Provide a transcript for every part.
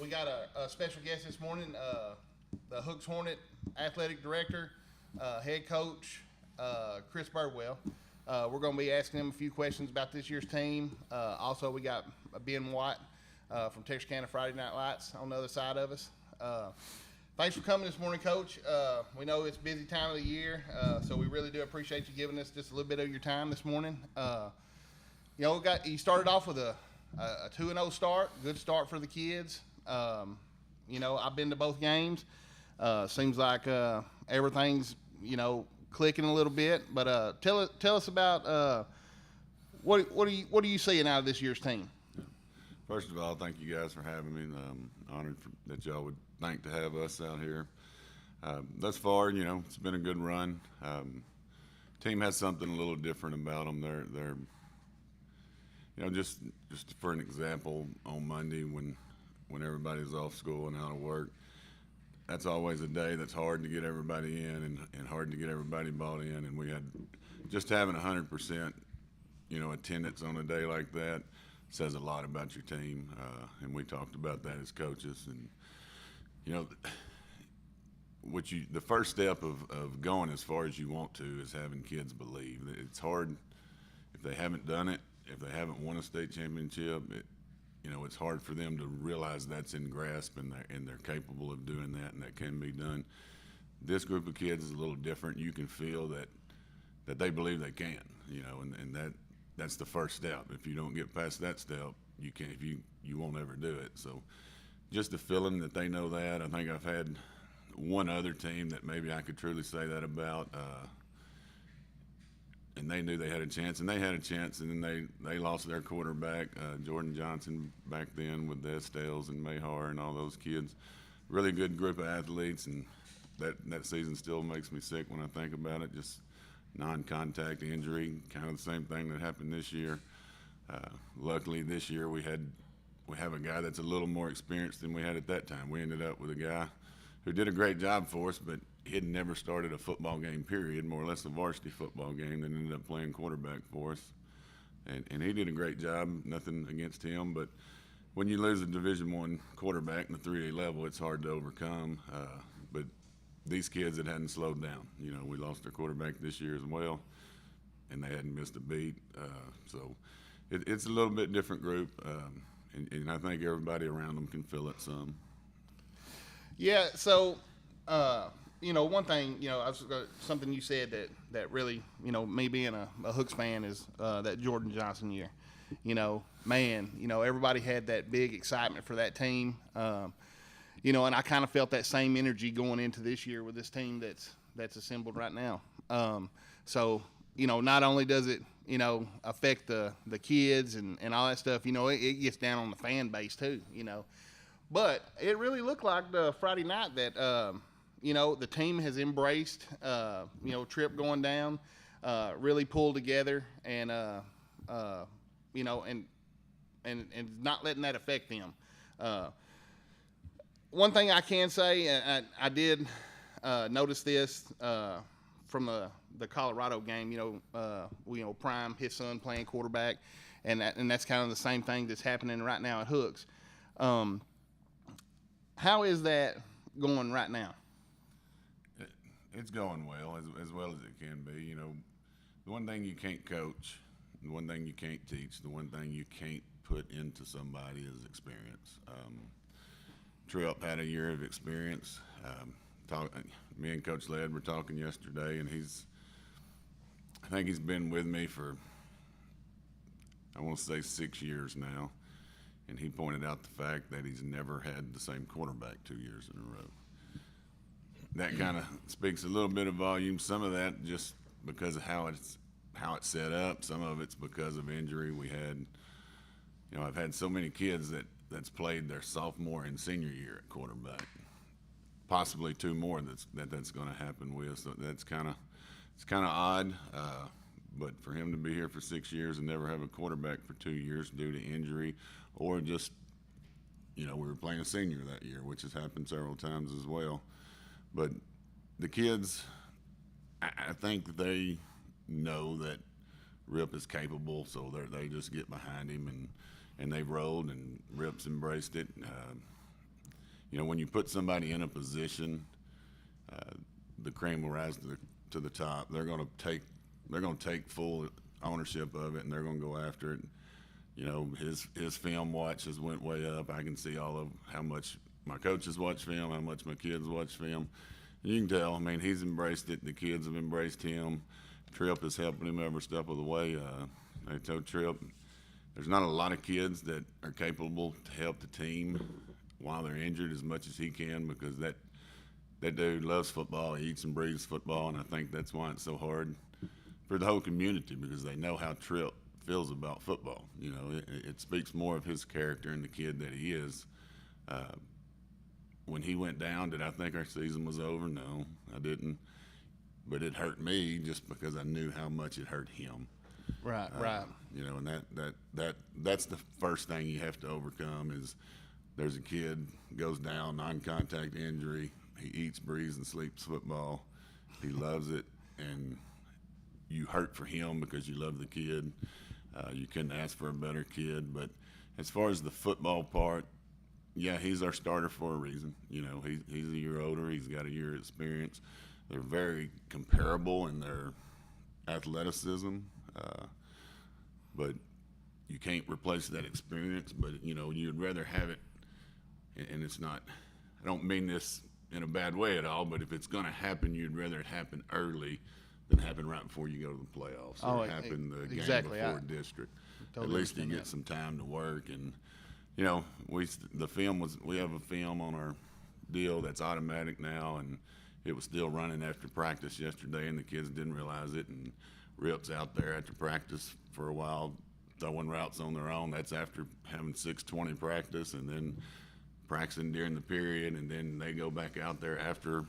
we got a special guest this morning, the Hooks Hornet Athletic Director, Head Coach, Chris Birdwell. We're going to be asking him a few questions about this year's team. Also, we got Ben Watt from Texarkana Friday Night Lights on the other side of us. Thanks for coming this morning, Coach. We know it's a busy time of the year, so we really do appreciate you giving us just a little bit of your time this morning. You started off with a 2-0 start, good start for the kids. I've been to both games. Seems like everything's clicking a little bit. But tell us about what are you seeing out of this year's team? First of all, thank you guys for having me. I'm honored that y'all would think to have us out here. Thus far, it's been a good run. Team has something a little different about them. They're just for an example, on Monday when everybody's off school and out of work, that's always a day that's hard to get everybody in and hard to get everybody bought in. And we had just having 100%, attendance on a day like that says a lot about your team. And we talked about that as coaches. And the first step of going as far as you want to is having kids believe. It's hard if they haven't done it. If they haven't won a state championship, it's hard for them to realize that's in grasp and they're capable of doing that, and that can be done. This group of kids is a little different. You can feel that they believe they can, and that's the first step. If you don't get past that step, you can't. You won't ever do it. So, just the feeling that they know that. I think I've had one other team that maybe I could truly say that about. And they knew they had a chance, and they had a chance, and then they lost their quarterback, Jordan Johnson, back then with the Estelles and Mayhar and all those kids. Really good group of athletes, and that season still makes me sick when I think about it. Just non-contact injury, kind of the same thing that happened this year. Luckily, this year we have a guy that's a little more experienced than we had at that time. We ended up with a guy who did a great job for us, but he had never started a football game, period, more or less a varsity football game, that ended up playing quarterback for us. And he did a great job, nothing against him, but when you lose a Division I quarterback in the 3A level, it's hard to overcome. But these kids that hadn't slowed down, we lost their quarterback this year as well, and they hadn't missed a beat. So it's a little bit different group, and I think everybody around them can feel it some. Yeah, so, one thing, something you said that really, me being a Hooks fan is that Jordan Johnson year. Everybody had that big excitement for that team. And I kind of felt that same energy going into this year with this team that's assembled right now. So, not only does it, affect the kids and all that stuff, it gets down on the fan base too, But it really looked like the Friday night that, the team has embraced, Tripp going down, really pulled together and not letting that affect them. One thing I can say, I did notice this from the Colorado game, Prime, his son playing quarterback, and that's kind of the same thing that's happening right now at Hooks. How is that going right now? It's going well, as well as it can be. The one thing you can't coach, the one thing you can't teach, the one thing you can't put into somebody is experience. Tripp had a year of experience. Me and Coach Led were talking yesterday, and I think he's been with me for, I want to say 6 years now. And he pointed out the fact that he's never had the same quarterback 2 years in a row. That kind of speaks a little bit of volume. Some of that just because of how it's set up. Some of it's because of injury. We had, I've had so many kids that's played their sophomore and senior year at quarterback. Possibly two more that's going to happen with. So it's kind of odd. But for him to be here for 6 years and never have a quarterback for 2 years due to injury, or just, we were playing a senior that year, which has happened several times as well. But the kids, I think they know that Rip is capable, so they just get behind him, and they've rolled, and Rip's embraced it. when you put somebody in a position, the cream will rise to the top. They're going to take full ownership of it, and they're going to go after it. His film watch has went way up. I can see all of how much my coaches watch film, how much my kids watch film. And you can tell. I mean, he's embraced it. The kids have embraced him. Tripp is helping him every step of the way. I told Tripp, there's not a lot of kids that are capable to help the team while they're injured as much as he can, because that dude loves football. He eats and breathes football, and I think that's why it's so hard for the whole community, because they know how Tripp feels about football. It speaks more of his character and the kid that he is. When he went down, did I think our season was over? No, I didn't. But it hurt me just because I knew how much it hurt him. Right. And that's the first thing you have to overcome is there's a kid goes down, non-contact injury. He eats, breathes, and sleeps football. He loves it, and you hurt for him because you love the kid. You couldn't ask for a better kid. But as far as the football part, yeah, he's our starter for a reason. He's a year older. He's got a year experience. They're very comparable in their athleticism, but you can't replace that experience. But you'd rather have it, and it's not. I don't mean this in a bad way at all, but if it's going to happen, you'd rather it happen early than happen right before you go to the playoffs, or happen the game before district. Totally. At least you get some time to work, and we have a film on our deal that's automatic now, and it was still running after practice yesterday, and the kids didn't realize it. And Rip's out there after practice for a while throwing routes on their own. That's after having 6:20 practice, and then practicing during the period, and then they go back out there after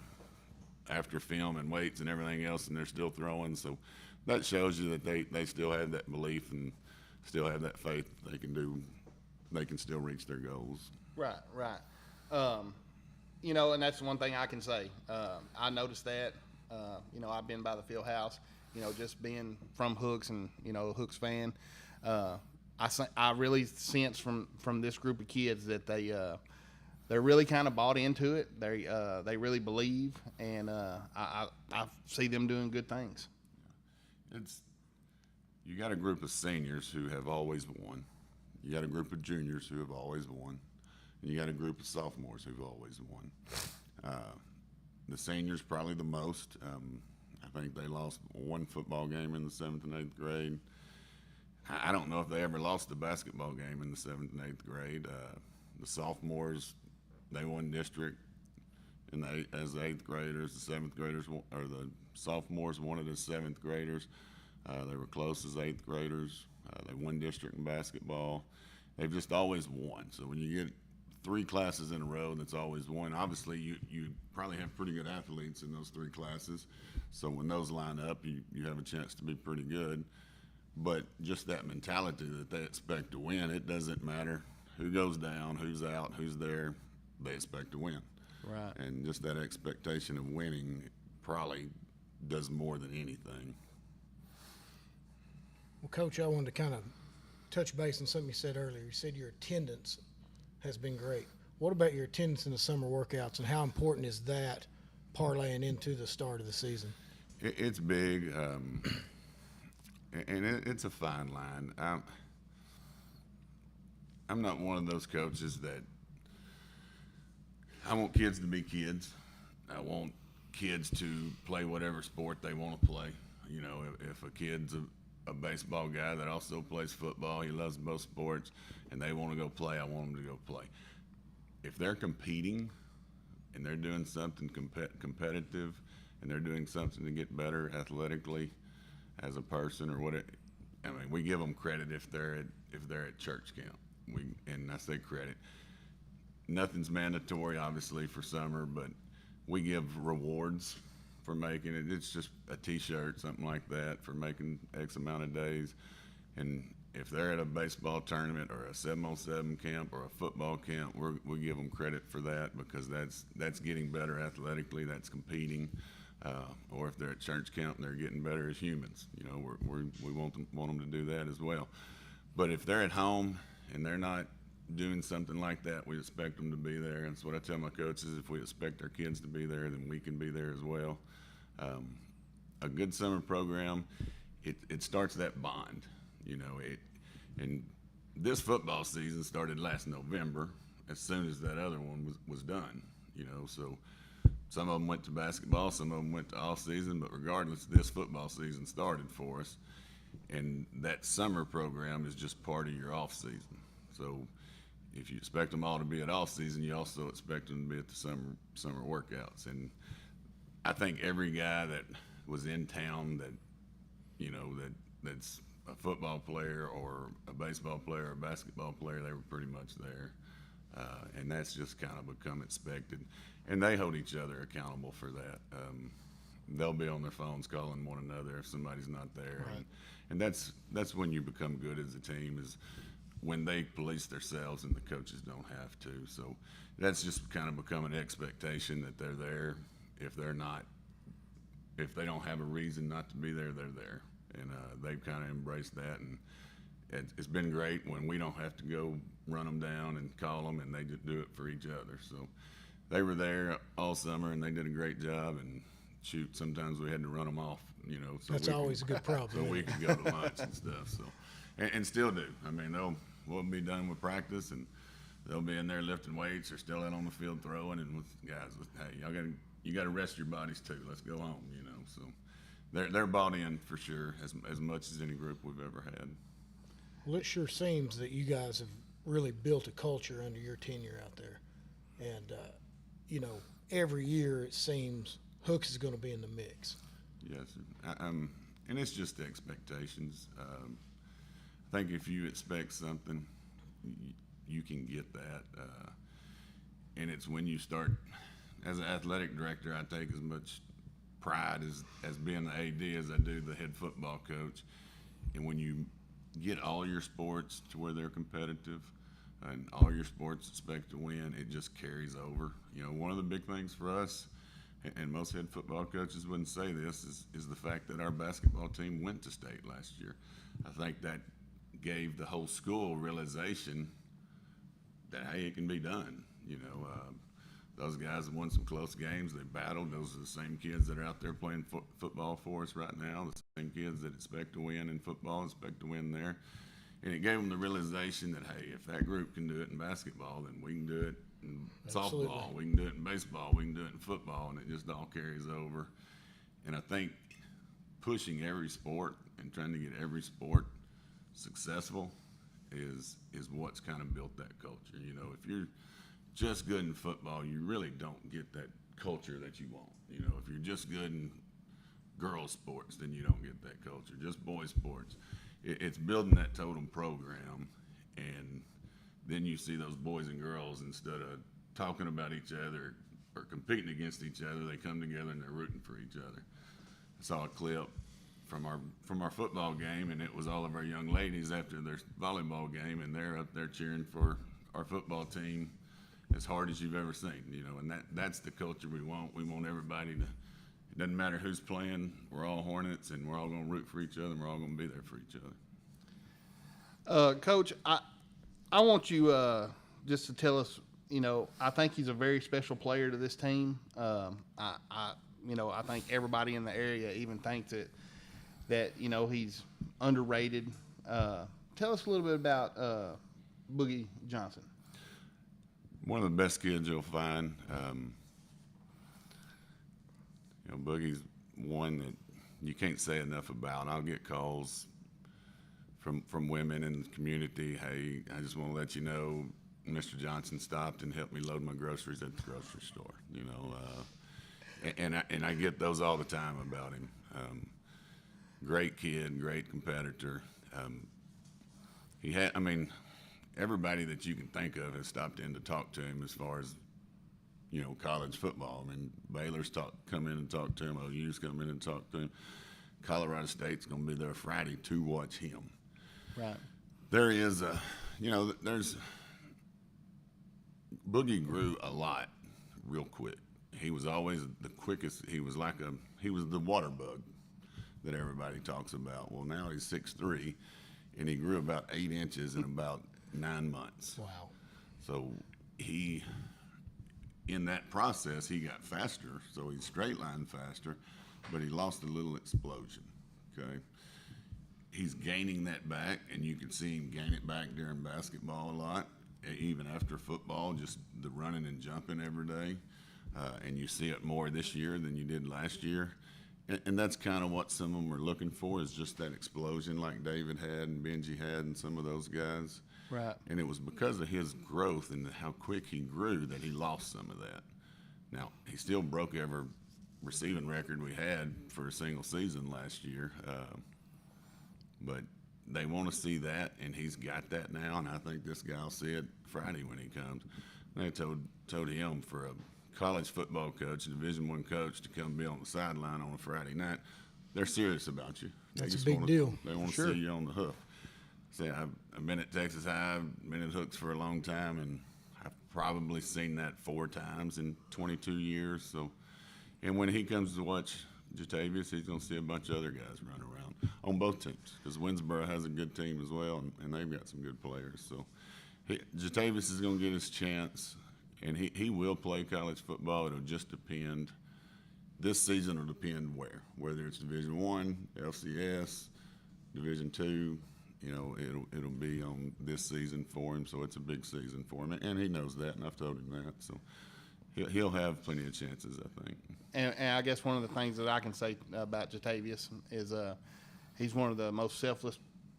film and weights and everything else, and they're still throwing. So that shows you that they still have that belief and still have that faith they can still reach their goals. Right. And that's one thing I can say. I noticed that. I've been by the field house. Just being from Hooks and a Hooks fan, I really sense from this group of kids that they're really kind of bought into it. They really believe, and I see them doing good things. You got a group of seniors who have always won. You got a group of juniors who have always won. And you got a group of sophomores who've always won. The seniors probably the most. I think they lost one football game in the 7th and 8th grade. I don't know if they ever lost a basketball game in the 7th and 8th grade. The sophomores, they won district as the 8th graders. The 7th graders, or the sophomores, won it as 7th graders. They were close as 8th graders. They won district in basketball. They've just always won. So when you get 3 classes in a row that's always won, obviously you probably have pretty good athletes in those 3 classes. So when those line up, you have a chance to be pretty good. But just that mentality that they expect to win, it doesn't matter who goes down, who's out, who's there, they expect to win. Right. And just that expectation of winning probably does more than anything. Well, Coach, I wanted to kind of touch base on something you said earlier. You said your attendance has been great. What about your attendance in the summer workouts, and how important is that parlaying into the start of the season? It's big, and it's a fine line. I'm not one of those coaches that I want kids to be kids. I want kids to play whatever sport they want to play. If a kid's a baseball guy that also plays football, he loves both sports, and they want to go play, I want them to go play. If they're competing and they're doing something competitive, and they're doing something to get better athletically as a person or whatever, we give them credit if they're at church camp. And I say credit. Nothing's mandatory, obviously, for summer, but we give rewards for making it. It's just a T-shirt, something like that, for making X amount of days. And if they're at a baseball tournament or a 7-on-7 camp or a football camp, we give them credit for that, because that's getting better athletically. That's competing. Or if they're at church camp, they're getting better as humans. We want them to do that as well. But if they're at home and they're not doing something like that, we expect them to be there. And it's what I tell my coaches: if we expect our kids to be there, then we can be there as well. A good summer program, it starts that bond. And this football season started last November, as soon as that other one was done. So some of them went to basketball, some of them went to off season, but regardless, this football season started for us. And that summer program is just part of your off season. So if you expect them all to be at off season, you also expect them to be at the summer workouts. And I think every guy that was in town that's a football player or a baseball player or a basketball player, they were pretty much there. And that's just kind of become expected. And they hold each other accountable for that. They'll be on their phones calling one another if somebody's not there. Right. And that's when you become good as a team, is when they police themselves and the coaches don't have to. So that's just kind of become an expectation that they're there. If they don't have a reason not to be there, they're there. And they've kind of embraced that. And it's been great when we don't have to go run them down and call them, and they just do it for each other. So they were there all summer, and they did a great job. And shoot, sometimes we had to run them off, So That's always a good problem. So we could go to lunch and stuff. So, and still do. I mean, we'll be done with practice, and they'll be in there lifting weights, or still out on the field throwing. And with guys, hey, you got to rest your bodies too. Let's go home, So they're bought in for sure, as much as any group we've ever had. Well, it sure seems that you guys have really built a culture under your tenure out there. And, every year it seems Hooks is going to be in the mix. Yes, and it's just the expectations. I think if you expect something, you can get that. And it's when you start, as an athletic director, I take as much pride as being the AD as I do the head football coach. And when you get all your sports to where they're competitive and all your sports expect to win, it just carries over. One of the big things for us, and most head football coaches wouldn't say this, is the fact that our basketball team went to state last year. I think that gave the whole school realization that, hey, it can be done. Those guys have won some close games. They battled. Those are the same kids that are out there playing football for us right now, the same kids that expect to win in football, expect to win there. And it gave them the realization that, hey, if that group can do it in basketball, then we can do it in Absolutely. softball, we can do it in baseball, we can do it in football, and it just all carries over. And I think pushing every sport and trying to get every sport successful is what's kind of built that culture. If you're just good in football, you really don't get that culture that you want. If you're just good in girls sports, then you don't get that culture. Just boys sports. It's building that totem program, and then you see those boys and girls, instead of talking about each other or competing against each other, they come together and they're rooting for each other. I saw a clip from our football game, and it was all of our young ladies after their volleyball game, and they're up there cheering for our football team as hard as you've ever seen, and that's the culture we want. We want everybody to, it doesn't matter who's playing, we're all Hornets, and we're all going to root for each other, and we're all going to be there for each other. Coach, I want you just to tell us, I think he's a very special player to this team. I think everybody in the area even thinks that he's underrated. Tell us a little bit about Boogie Johnson. One of the best kids you'll find. Boogie's one that you can't say enough about. I'll get calls from women in the community. Hey, I just want to let you know, Mr. Johnson stopped and helped me load my groceries at the grocery store. And I get those all the time about him. Great kid, great competitor. Everybody that you can think of has stopped in to talk to him as far as, college football. I mean, Baylor's come in and talk to him. OU's come in and talk to him. Colorado State's going to be there Friday to watch him. Right. There is Boogie grew a lot real quick. He was always the quickest. He was the water bug that everybody talks about. Well, now he's 6'3", and he grew about 8 inches in about 9 months. Wow. So in that process, he got faster, so he straight lined faster, but he lost a little explosion. Okay, he's gaining that back, and you can see him gain it back during basketball a lot, even after football, just the running and jumping every day. And you see it more this year than you did last year. And that's kind of what some of them are looking for, is just that explosion like David had and Benji had and some of those guys. Right. And it was because of his growth and how quick he grew that he lost some of that. Now, he still broke every receiving record we had for a single season last year. But they want to see that, and he's got that now, and I think this guy will see it Friday when he comes. And they told him, for a college football coach, a Division I coach, to come be on the sideline on a Friday night, they're serious about you. That's a big deal. They want to Sure. see you on the hoof. See, I've been at Texas High, I've been at Hooks for a long time, and I've probably seen that 4 times in 22 years. So, and when he comes to watch Jatavius, he's going to see a bunch of other guys run around on both teams, because Winsboro has a good team as well, and they've got some good players. So Jatavius is going to get his chance, and he will play college football. It'll just depend. This season will depend whether it's Division I, FCS, Division II. You know, it'll be on this season for him, so it's a big season for him, and he knows that, and I've told him that. So he'll have plenty of chances, I think. And I guess one of the things that I can say about Jatavius is he's one of the most selfless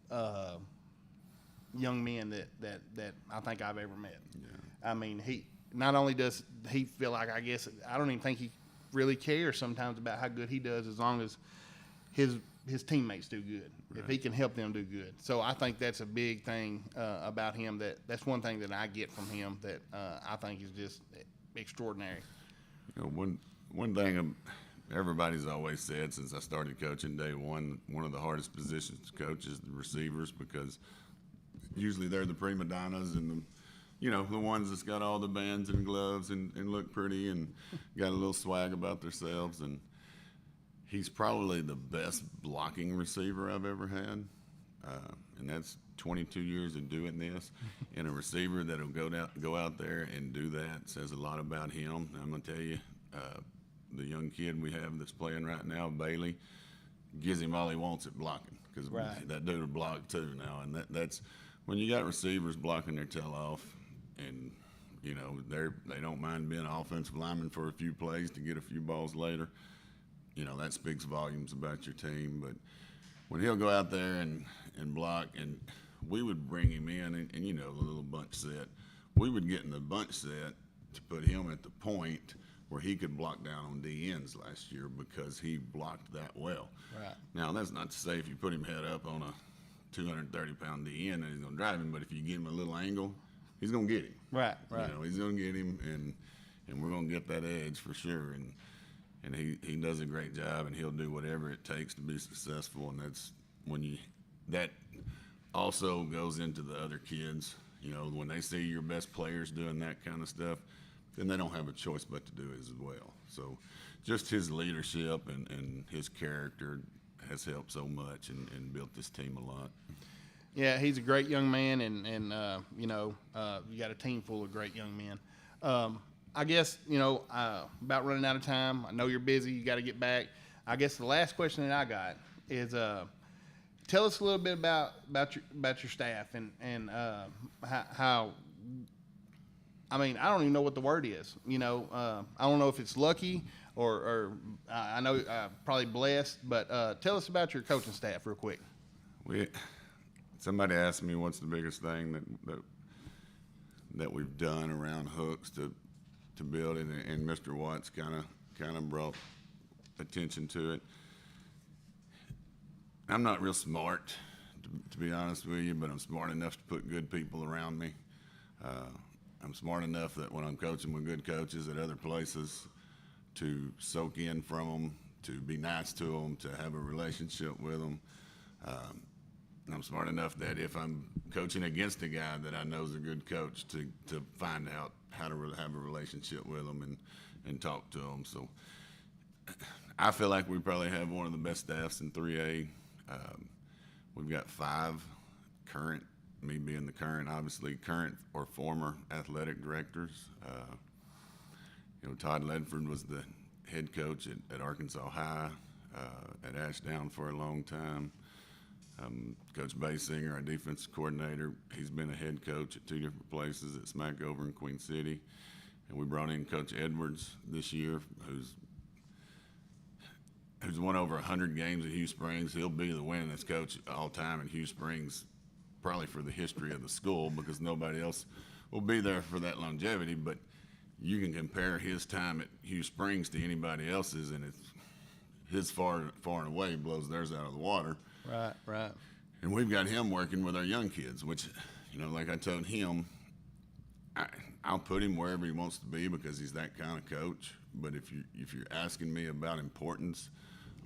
young men that I think I've ever met. Yeah. I mean, he not only does he feel like, I guess, I don't even think he really cares sometimes about how good he does, as long as his teammates do good. Right. If he can help them do good. So I think that's a big thing about him. That's one thing that I get from him that I think is just extraordinary. You know, one thing everybody's always said since I started coaching day one of the hardest positions to coach is the receivers, because usually they're the prima donnas and the ones that's got all the bands and gloves and look pretty and got a little swag about themselves. And he's probably the best blocking receiver I've ever had, and that's 22 years of doing this. And a receiver that'll go out there and do that says a lot about him. I'm gonna tell you, the young kid we have that's playing right now, Bailey, gives him all he wants at blocking, because that dude will block too now. And that's when you got receivers blocking their tail off, and they don't mind being an offensive lineman for a few plays to get a few balls later. That speaks volumes about your team. But when he'll go out there and block, and we would bring him in, and the little bunch set, we would get in the bunch set to put him at the point where he could block down on DNs last year, because he blocked that well. Right. Now, that's not to say if you put him head up on a 230-pound DN that he's going to drive him, but if you give him a little angle, he's going to get him. Right. He's going to get him, and we're going to get that edge for sure. And he does a great job, and he'll do whatever it takes to be successful. And that's that also goes into the other kids. When they see your best players doing that kind of stuff, then they don't have a choice but to do it as well. So just his leadership and his character has helped so much and built this team a lot. Yeah, he's a great young man, and you got a team full of great young men. I guess, about running out of time. I know you're busy. You got to get back. I guess the last question that I got is, tell us a little bit about your staff and how. I mean, I don't even know what the word is. I don't know if it's lucky or I know probably blessed. But tell us about your coaching staff real quick. Somebody asked me what's the biggest thing that we've done around Hooks to build it, and Mr. Watts kind of brought attention to it. I'm not real smart, to be honest with you, but I'm smart enough to put good people around me. I'm smart enough that when I'm coaching with good coaches at other places, to soak in from them, to be nice to them, to have a relationship with them. And I'm smart enough that if I'm coaching against a guy that I know is a good coach, to find out how to have a relationship with them and talk to them. So I feel like we probably have one of the best staffs in 3A. We've got 5 current me being the current or former athletic directors. Todd Ledford was the head coach at Arkansas High, at Ashdown for a long time. Coach Basinger, our defense coordinator, he's been a head coach at 2 different places, at Smackover and Queen City. And we brought in Coach Edwards this year, who's won over 100 games at Hugh Springs. He'll be the winningest coach all time at Hugh Springs, probably for the history of the school, because nobody else will be there for that longevity. But you can compare his time at Hugh Springs to anybody else's, and it's his far and away blows theirs out of the water. Right. And we've got him working with our young kids, which, like I told him, I'll put him wherever he wants to be because he's that kind of coach. But if you're asking me about importance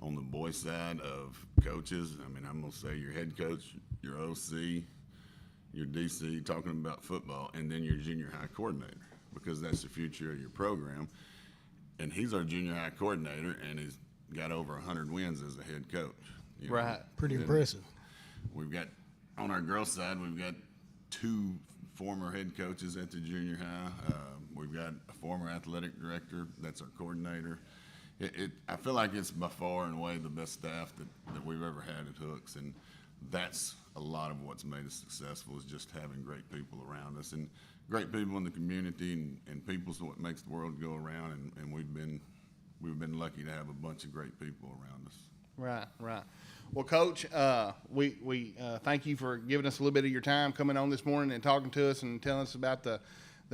on the boys' side of coaches, I'm going to say your head coach, your OC, your DC, talking about football, and then your junior high coordinator, because that's the future of your program. And he's our junior high coordinator, and he's got over 100 wins as a head coach. Right. Pretty impressive. We've got, on our girls' side, we've got 2 former head coaches at the junior high. We've got a former athletic director that's our coordinator. I feel like it's by far and away the best staff that we've ever had at Hooks, and that's a lot of what's made us successful, is just having great people around us, and great people in the community, and people's what makes the world go around, and we've been lucky to have a bunch of great people around us. Right. Well, Coach, we thank you for giving us a little bit of your time coming on this morning and talking to us and telling us about the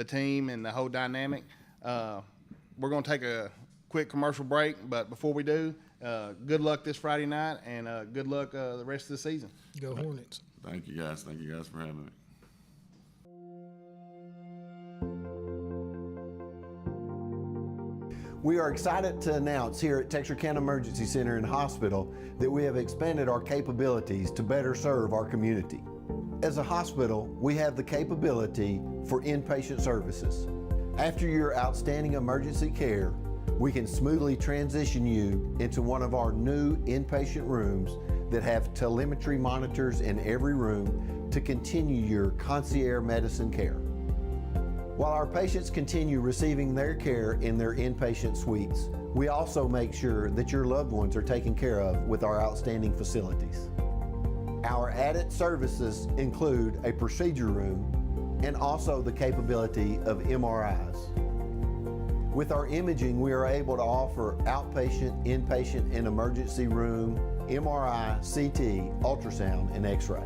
team and the whole dynamic. We're going to take a quick commercial break, but before we do, good luck this Friday night, and good luck the rest of the season. Go Hornets. Thank you guys for having me. We are excited to announce here at Texarkana Emergency Center and Hospital that we have expanded our capabilities to better serve our community. As a hospital, we have the capability for inpatient services. After your outstanding emergency care, we can smoothly transition you into one of our new inpatient rooms that have telemetry monitors in every room to continue your concierge medicine care. While our patients continue receiving their care in their inpatient suites, we also make sure that your loved ones are taken care of with our outstanding facilities. Our added services include a procedure room and also the capability of MRIs. With our imaging, we are able to offer outpatient, inpatient, and emergency room, MRI, CT, ultrasound, and X-ray.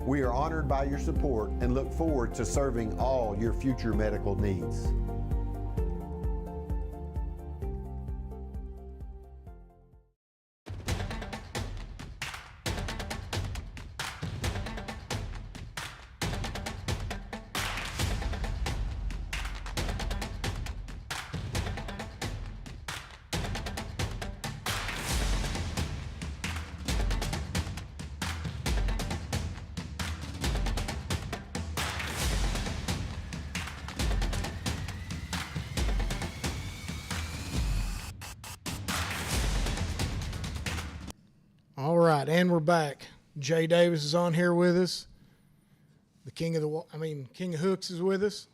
We are honored by your support and look forward to serving all your future medical needs. All right, and we're back. Jay Davis is on here with us. The King of Hooks is with us.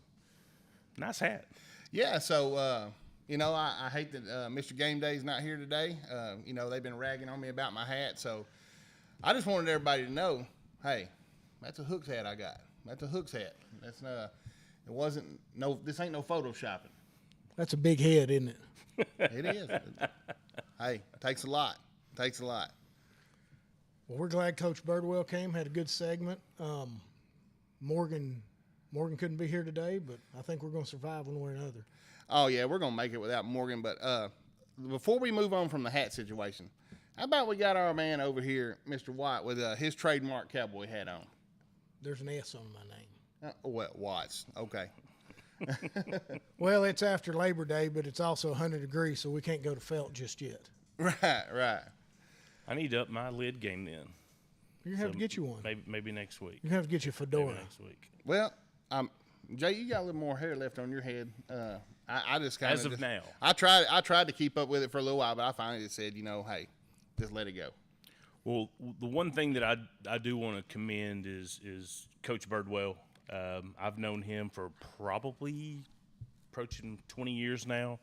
Nice hat. Yeah, so, I hate that Mr. Game Day's not here today. They've been ragging on me about my hat, so I just wanted everybody to know, hey, that's a Hooks hat I got. That's a Hooks hat. This ain't no photoshopping. That's a big head, isn't it? It is. Hey, it takes a lot. Well, we're glad Coach Birdwell came, had a good segment. Morgan couldn't be here today, but I think we're going to survive one way or another. Oh, yeah, we're going to make it without Morgan. But before we move on from the hat situation, how about we got our man over here, Mr. White, with his trademark cowboy hat on? There's an S on my name. Watts. Okay. Well, it's after Labor Day, but it's also 100 degrees, so we can't go to Felt just yet. Right. I need to up my lid game then. You're going to have to get you one. Maybe next week. You're going to have to get you a fedora. Maybe next week. Well, Jay, you got a little more hair left on your head. I just kind of As of now. I tried to keep up with it for a little while, but I finally just said, hey, just let it go. Well, the one thing that I do want to commend is Coach Birdwell. I've known him for probably approaching 20 years now,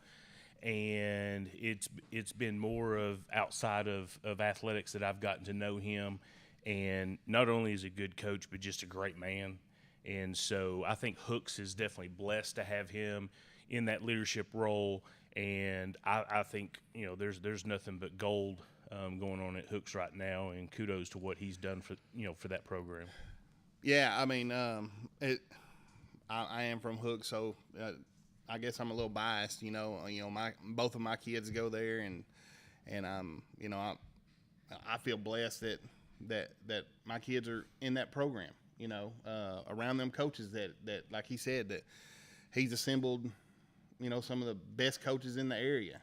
and it's been more of outside of athletics that I've gotten to know him. And not only is he a good coach, but just a great man. And so I think Hooks is definitely blessed to have him in that leadership role. And I think, you know, there's nothing but gold going on at Hooks right now, and kudos to what he's done for that program. Yeah, I mean, I am from Hook, so I guess I'm a little biased. Both of my kids go there, and I feel blessed that my kids are in that program. Around them coaches that like he said, that he's assembled. Some of the best coaches in the area.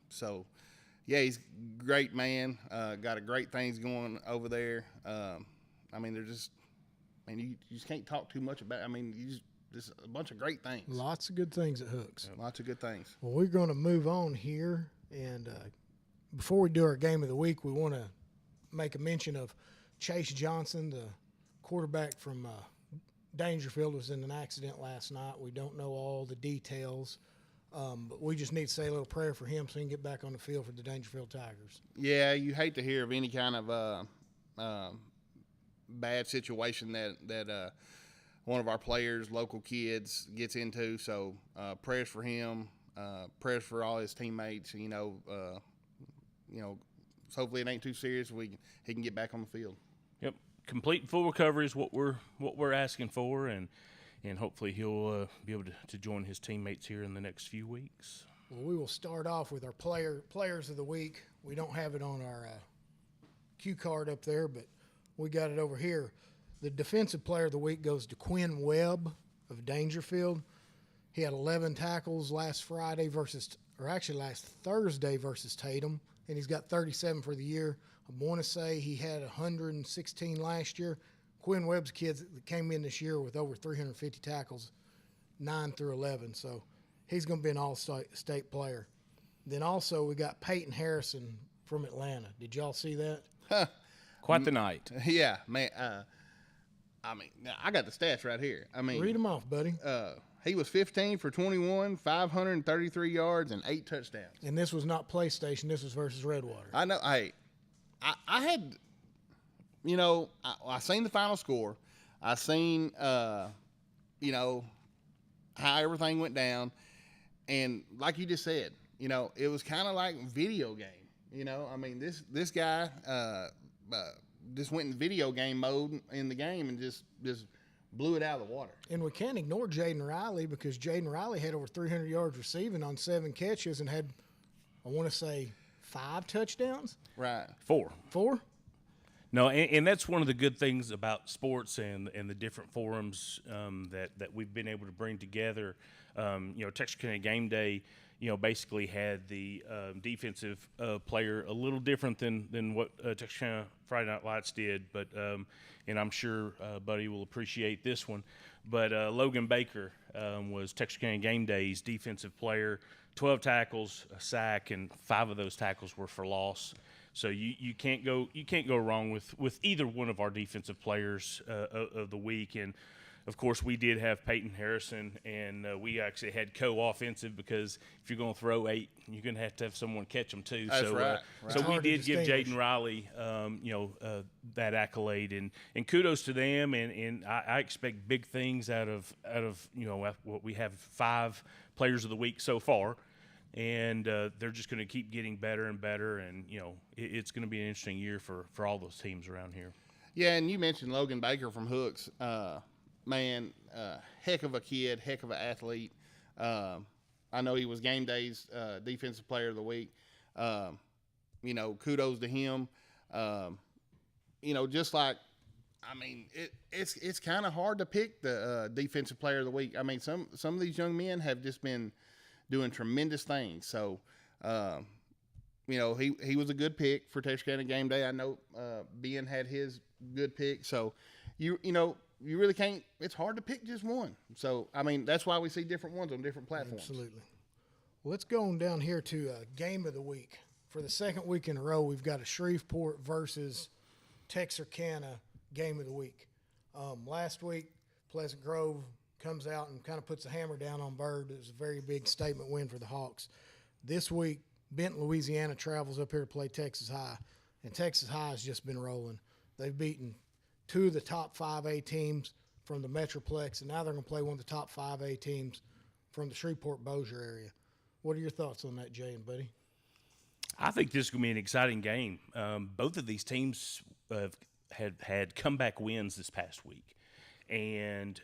So, yeah, he's a great man. Got a great things going over there. They're just, you just can't talk too much about. Just a bunch of great things. Lots of good things at Hooks. Lots of good things. Well, we're going to move on here, and before we do our game of the week, we want to make a mention of Chase Johnson, the quarterback from Dangerfield, was in an accident last night. We don't know all the details, but we just need to say a little prayer for him so he can get back on the field for the Dangerfield Tigers. Yeah, you hate to hear of any kind of bad situation that one of our players, local kids, gets into. So prayers for him, prayers for all his teammates. Hopefully it ain't too serious. He can get back on the field. Yep, complete and full recovery is what we're asking for, and hopefully he'll be able to join his teammates here in the next few weeks. Well, we will start off with our players of the week. We don't have it on our cue card up there, but we got it over here. The defensive player of the week goes to Quinn Webb of Dangerfield. He had 11 tackles last Thursday versus Tatum, and he's got 37 for the year. I want to say he had 116 last year. Quinn Webb's kids that came in this year with over 350 tackles, 9 through 11. So he's going to be an all-state player. Then also we got Peyton Harrison from Atlanta. Did y'all see that? Quite the night. Yeah, man. I got the stats right here. Read them off, buddy. He was 15 for 21, 533 yards, and 8 touchdowns. And this was not PlayStation. This was versus Redwater. I know. I had, I seen the final score. I seen, how everything went down. And like you just said, it was kind of like video game. This guy just went in video game mode in the game and just blew it out of the water. And we can't ignore Jaden Riley, because Jaden Riley had over 300 yards receiving on 7 catches and had, I want to say, 5 touchdowns? Right. 4. 4? No, and that's one of the good things about sports and the different forums that we've been able to bring together. Texarkana Game Day, basically had the defensive player a little different than what Texarkana Friday Night Lights did, but and I'm sure Buddy will appreciate this one. But Logan Baker was Texarkana Game Day's defensive player. 12 tackles, a sack, and 5 of those tackles were for loss. So you can't go wrong with either one of our defensive players of the week. And of course, we did have Peyton Harrison, and we actually had co-offensive, because if you're going to throw 8, you're going to have someone catch them too. That's so, right. So we Hard to did give distinguish. Jaden Riley, that accolade, and kudos to them. And I expect big things out of what we have 5 players of the week so far. And they're just going to keep getting better and better, and it's going to be an interesting year for all those teams around here. Yeah, and you mentioned Logan Baker from Hooks. Man, heck of a kid, heck of an athlete. I know he was Game Day's defensive player of the week. Kudos to him. Just like, it's kind of hard to pick the defensive player of the week. Some of these young men have just been doing tremendous things. So, he was a good pick for Texarkana Game Day. I know Ben had his good pick. So, you really can't – it's hard to pick just one. So, that's why we see different ones on different platforms. Absolutely. Well, let's go on down here to Game of the Week. for the second week in a row, we've got a Shreveport versus Texarkana game of the week. Last week, Pleasant Grove comes out and kind of puts the hammer down on Byrd. It was a very big statement win for the Hawks. This week, Benton, Louisiana travels up here to play Texas High, and Texas High has just been rolling. They've beaten 2 of the top 5A teams from the Metroplex, and now they're going to play one of the top 5A teams from the Shreveport-Bossier area. What are your thoughts on that, Jay and Buddy? I think this is going to be an exciting game. Both of these teams have had comeback wins this past week. And,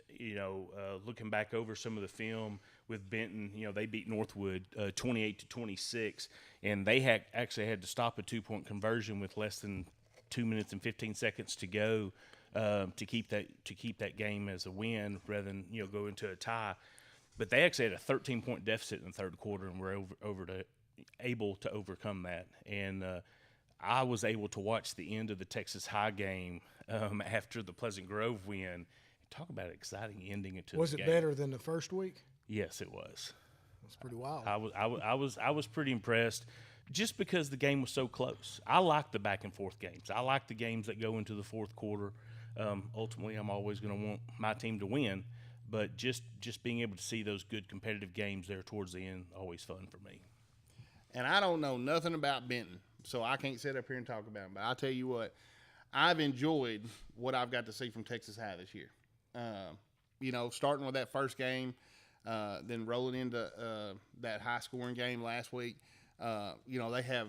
looking back over some of the film with Benton, they beat Northwood 28-26, and they actually had to stop a 2-point conversion with less than 2 minutes and 15 seconds to go to keep that game as a win rather than go into a tie. But they actually had a 13-point deficit in the third quarter and were able to overcome that. And I was able to watch the end of the Texas High game after the Pleasant Grove win. Talk about an exciting ending to the game. Was it better than the first week? Yes, it was. That's pretty wild. I was pretty impressed, just because the game was so close. I like the back and forth games. I like the games that go into the fourth quarter. Ultimately, I'm always going to want my team to win, but just being able to see those good competitive games there towards the end, always fun for me. And I don't know nothing about Benton, so I can't sit up here and talk about him. But I'll tell you what, I've enjoyed what I've got to see from Texas High this year. Starting with that first game, then rolling into that high-scoring game last week. They have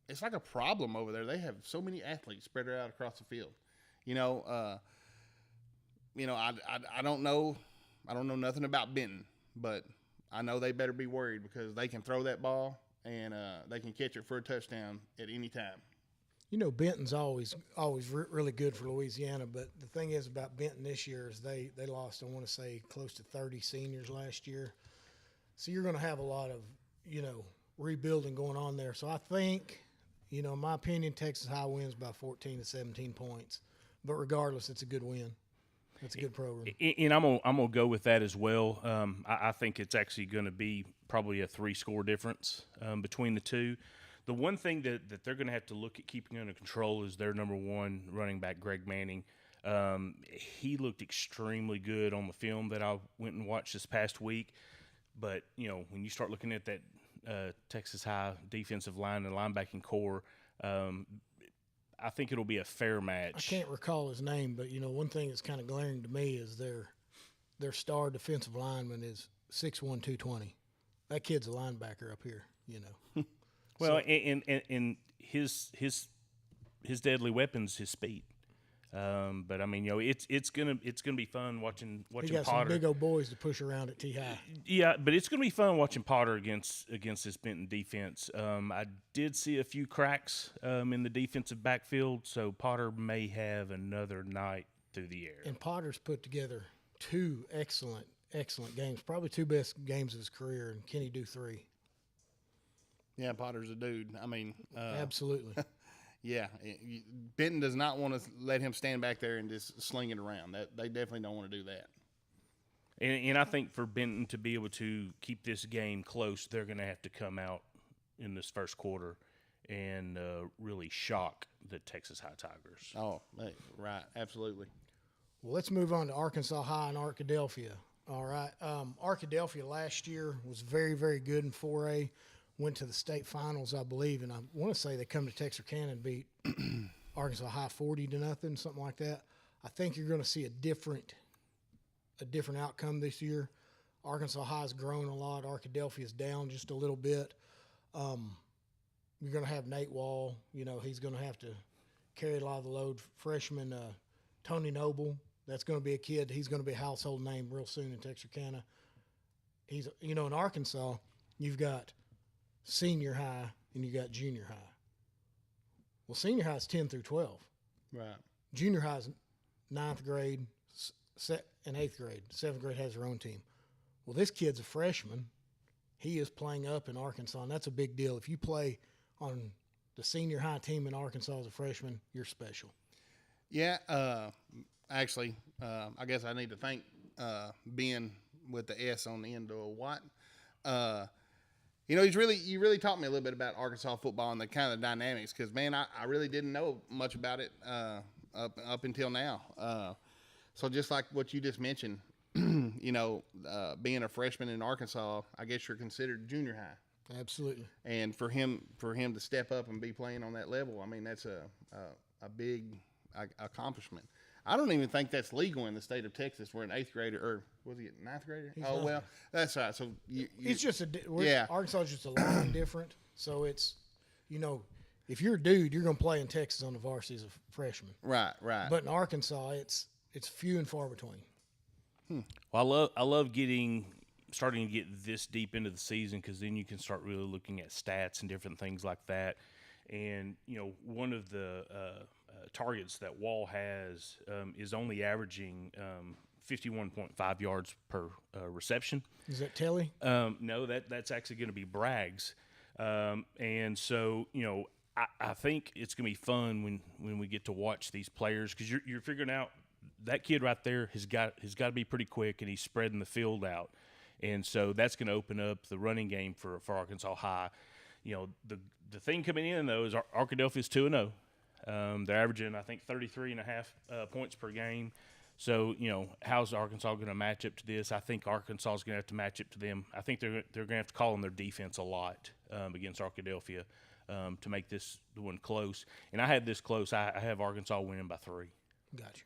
it's like a problem over there. They have so many athletes spread out across the field. I don't know nothing about Benton, but I know they better be worried because they can throw that ball and they can catch it for a touchdown at any time. Benton's always really good for Louisiana, but the thing is about Benton this year is they lost, I want to say, close to 30 seniors last year. So you're going to have a lot of, rebuilding going on there. So I think, in my opinion, Texas High wins by 14 to 17 points. But regardless, it's a good win. It's a good program. And I'm gonna go with that as well. I think it's actually going to be probably a 3-score difference between the two. The one thing that they're going to have to look at keeping under control is their number one running back, Greg Manning. He looked extremely good on the film that I went and watched this past week. But, when you start looking at that Texas High defensive line and linebacking core, I think it'll be a fair match. I can't recall his name, but, one thing that's kind of glaring to me is their star defensive lineman is 6'1", 220. That kid's a linebacker up here, Well, and his deadly weapon's his speed. But I mean, it's gonna be fun watching he got Potter. some big old boys to push around at T-High. Yeah, but it's gonna be fun watching Potter against this Benton defense. I did see a few cracks in the defensive backfield, so Potter may have another night through the air. And Potter's put together 2 excellent games, probably 2 best games of his career, and Kenny do 3. Yeah, Potter's a dude. I mean, absolutely. Yeah, Benton does not want to let him stand back there and just sling it around. They definitely don't want to do that. And I think for Benton to be able to keep this game close, they're going to have to come out in this first quarter and really shock the Texas High Tigers. Oh, right, absolutely. Well, let's move on to Arkansas High and Arkadelphia. All right, Arkadelphia last year was very, very good in 4A. Went to the state finals, I believe, and I want to say they come to Texarkana and beat Arkansas High 40-0, something like that. I think you're going to see a different outcome this year. Arkansas High's grown a lot. Arkadelphia's down just a little bit. You're going to have Nate Wall. He's going to have to carry a lot of the load. Freshman Tony Noble, that's going to be a kid. He's going to be a household name real soon in Texarkana. He's, in Arkansas, you've got senior high and you got junior high. Well, senior high is 10 through 12. Right. Junior high is 9th grade and 8th grade. 7th grade has their own team. Well, this kid's a freshman. He is playing up in Arkansas, and that's a big deal. If you play on the senior high team in Arkansas as a freshman, you're special. Yeah, actually, I guess I need to thank Ben with the S on the end of what. you really taught me a little bit about Arkansas football and the kind of dynamics, because, man, I really didn't know much about it up until now. So just like what you just mentioned, being a freshman in Arkansas, I guess you're considered junior high. Absolutely. And for him to step up and be playing on that level, I mean, that's a big accomplishment. I don't even think that's legal in the state of Texas for an 8th grader, or was he a 9th grader? Well, that's right. So It's just yeah. Arkansas is just a line different. So it's, if you're a dude, you're going to play in Texas on the varsity as a freshman. Right. But in Arkansas, it's few and far between. Well, I love starting to get this deep into the season, because then you can start really looking at stats and different things like that. And one of the targets that Wall has is only averaging 51.5 yards per reception. Is that Telly? No, that's actually going to be Bragg's. And so, I think it's going to be fun when we get to watch these players, because you're figuring out that kid right there has got to be pretty quick, and he's spreading the field out. And so that's going to open up the running game for Arkansas High. The thing coming in, though, is Arkadelphia's 2-0. They're averaging, I think, 33.5 points per game. So, how's Arkansas going to match up to this? I think Arkansas is going to have to match up to them. I think they're going to have to call on their defense a lot against Arkadelphia to make this the one close. And I had this close. I have Arkansas winning by 3. Gotcha.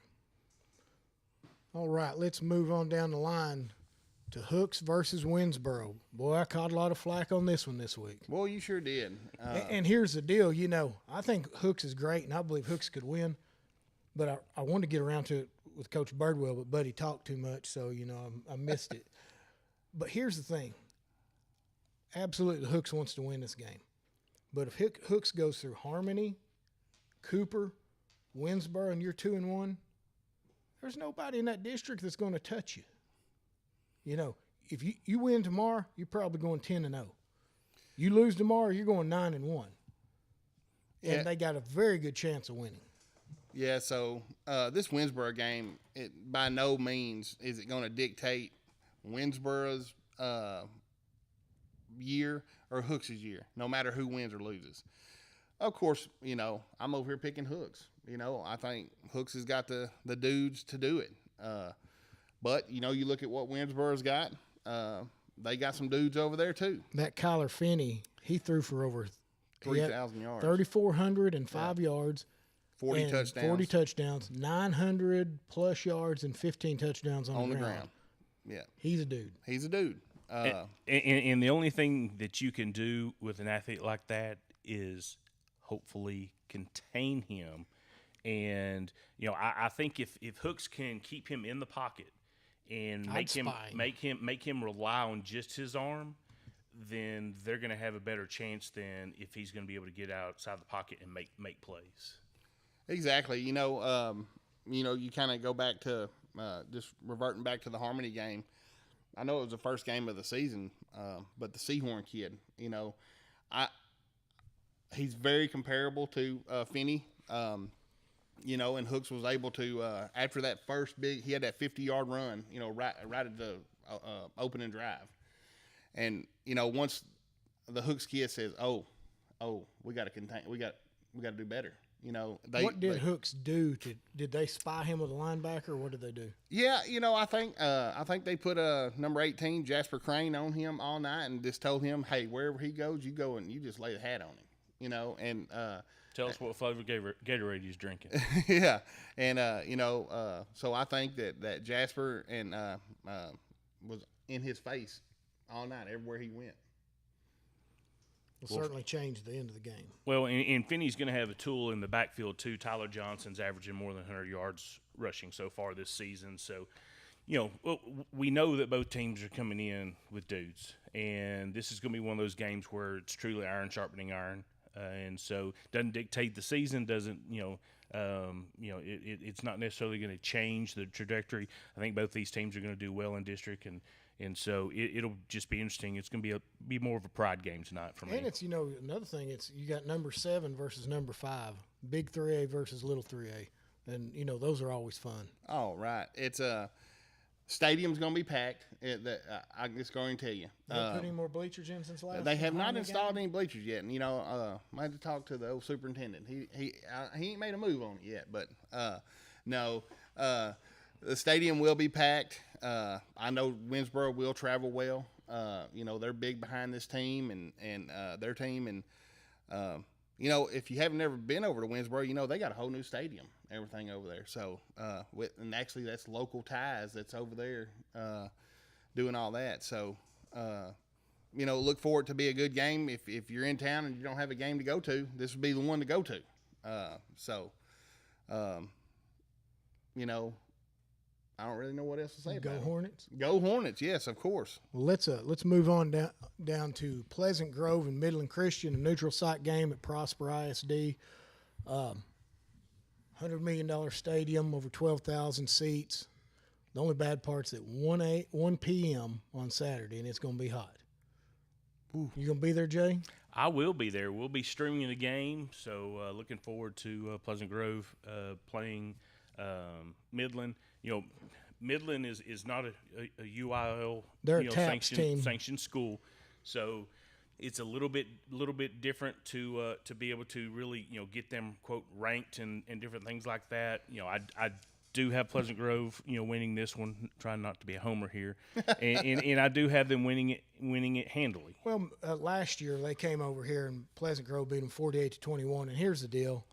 All right, let's move on down the line to Hooks versus Winsboro. Boy, I caught a lot of flack on this one this week. Well, you sure did. And here's the deal, I think Hooks is great, and I believe Hooks could win. But I wanted to get around to it with Coach Birdwell, but Buddy talked too much, so, I missed it. But here's the thing. Absolutely, Hooks wants to win this game. But if Hooks goes through Harmony, Cooper, Winsboro, and you're 2-1, there's nobody in that district that's going to touch you. If you win tomorrow, you're probably going 10-0. You lose tomorrow, you're going 9-1. And they got a very good chance of winning. Yeah, so this Winsboro game, by no means is it going to dictate Winsboro's year or Hooks' year, no matter who wins or loses. Of course, I'm over here picking Hooks. I think Hooks has got the dudes to do it. But, you look at what Winsboro's got, they got some dudes over there too. That Kyler Finney, he threw for over 3,000 yards. 3,405 yards. 40 touchdowns. 40 touchdowns, 900-plus yards, and 15 touchdowns on the ground. Yeah. He's a dude. And the only thing that you can do with an athlete like that is hopefully contain him. And, I think if Hooks can keep him in the pocket and make him rely on just his arm, then they're going to have a better chance than if he's going to be able to get outside the pocket and make plays. Exactly. You kind of go back to just reverting back to the Harmony game. I know it was the first game of the season, but the Seahorn kid, he's very comparable to Finney. And Hooks was able to, after that first he had that 50-yard run, right at the opening drive. And, once the Hooks kid says, we got to contain, we got to do better. What did Hooks do? Did they spy him with a linebacker, or what did they do? Yeah, I think they put number 18, Jasper Crane, on him all night and just told him, hey, wherever he goes, you go and you just lay the hat on him, and tell us what flavor Gatorade he's drinking. Yeah, and so I think that Jasper and was in his face all night everywhere he went. Will certainly change the end of the game. Well, and Finney's going to have a tool in the backfield too. Tyler Johnson's averaging more than 100 yards rushing so far this season. So, we know that both teams are coming in with dudes, and this is going to be one of those games where it's truly iron sharpening iron. And so doesn't dictate the season, doesn't, it's not necessarily going to change the trajectory. I think both these teams are going to do well in district, and so it'll just be interesting. It's going to be more of a pride game tonight for me. And it's, another thing, you got number 7 versus number 5, big 3A versus little 3A. And, those are always fun. Oh, right. It's Stadium's going to be packed. I'm just going to tell you. They put any more bleachers in since last? They have not Homecoming installed game? any bleachers yet, and I had to talk to the old superintendent. He ain't made a move on it yet, but no, the stadium will be packed. I know Winsboro will travel well. They're big behind this team and their team, and if you haven't ever been over to Winsboro, they got a whole new stadium, everything over there. So, and actually that's local ties that's over there doing all that. So, look for it to be a good game. If you're in town and you don't have a game to go to, this would be the one to go to. I don't really know what else to say Go about it. Hornets. Go Hornets, yes, of course. Well, let's move on down to Pleasant Grove and Midland Christian, a neutral site game at Prosper ISD. $100 million stadium, over 12,000 seats. The only bad part's at 1 p.m. on Saturday, and it's going to be hot. Ooh. You going to be there, Jay? I will be there. We'll be streaming the game, so looking forward to Pleasant Grove playing Midland. Midland is not a UIL They're a TAPS team. sanctioned school, so it's a little bit different to be able to really get them quote ranked and different things like that. I do have Pleasant Grove winning this one, trying not to be a homer here, and I do have them winning it handily. Well, last year they came over here and Pleasant Grove beat them 48-21. And here's the deal.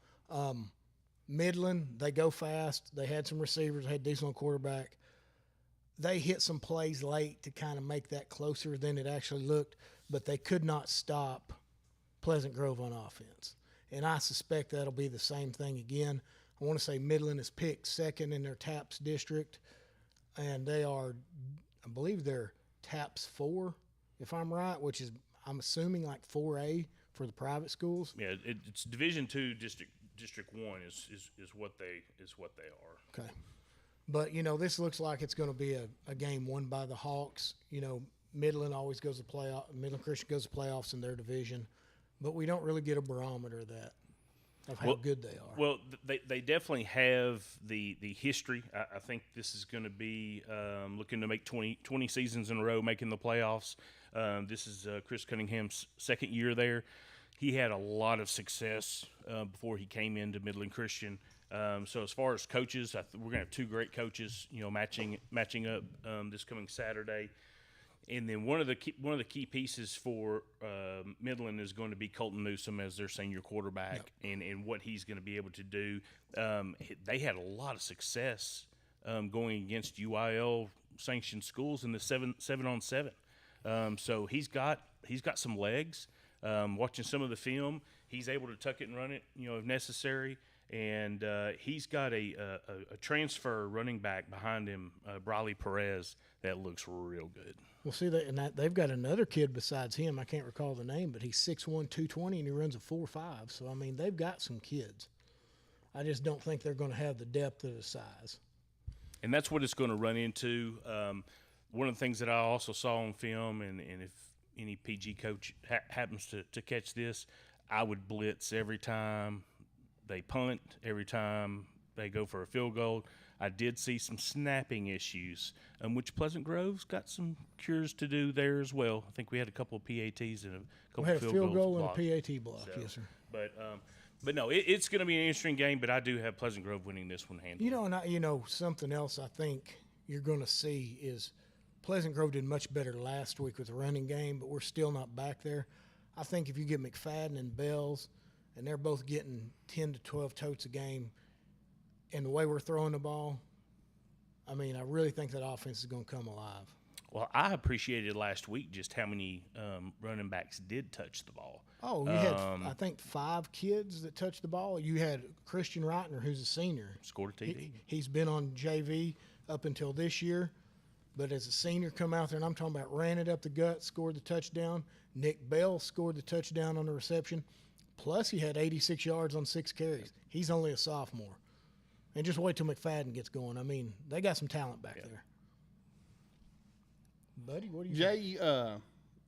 Midland, they go fast. They had some receivers, had decent on quarterback. They hit some plays late to kind of make that closer than it actually looked, but they could not stop Pleasant Grove on offense. And I suspect that'll be the same thing again. I want to say Midland is picked second in their TAPS district, and they are, I believe they're TAPS 4, if I'm right, which is, I'm assuming, like 4A for the private schools. Yeah, it's Division II District 1 is what they are. Okay. But, this looks like it's going to be a game won by the Hawks. Midland always goes to playoff. Midland Christian goes to playoffs in their division. But we don't really get a barometer of how good they are. Well, they definitely have the history. I think this is going to be looking to make 20 seasons in a row making the playoffs. This is Chris Cunningham's second year there. He had a lot of success before he came into Midland Christian. So as far as coaches, we're going to have two great coaches, matching up this coming Saturday. And then one of the key pieces for Midland is going to be Colton Newsom as their senior quarterback, and what he's going to be able to do. They had a lot of success going against UIL sanctioned schools in the 7-on-7. So he's got some legs. Watching some of the film, he's able to tuck it and run it, if necessary. And he's got a transfer running back behind him, Briley Perez, that looks real good. Well, see, they've got another kid besides him. I can't recall the name, but he's 6'1", 220, and he runs a 4.5. So, I mean, they've got some kids. I just don't think they're going to have the depth of the size. And that's what it's going to run into. One of the things that I also saw on film, and if any PG coach happens to catch this, I would blitz every time they punt, every time they go for a field goal. I did see some snapping issues, which Pleasant Grove's got some cures to do there as well. I think we had a couple of PATs and a couple we had of a field goal blocked. and a PAT block, So, yes, sir. But no, it's going to be an interesting game. But I do have Pleasant Grove winning this one handily. Something else I think you're going to see is Pleasant Grove did much better last week with the running game, but we're still not back there. I think if you get McFadden and Bells, and they're both getting 10 to 12 totes a game, and the way we're throwing the ball, I mean, I really think that offense is going to come alive. Well, I appreciated last week just how many running backs did touch the ball. Oh, you had, I think, 5 kids that touched the ball. You had Christian Reitner, who's a senior. Scored a TD. He's been on JV up until this year, but as a senior come out there, and I'm talking about ran it up the gut, scored the touchdown. Nick Bell scored the touchdown on the reception. Plus, he had 86 yards on 6 carries. He's only a sophomore. And just wait till McFadden gets going. I mean, they got some talent back there. Buddy, what do you think? Jay,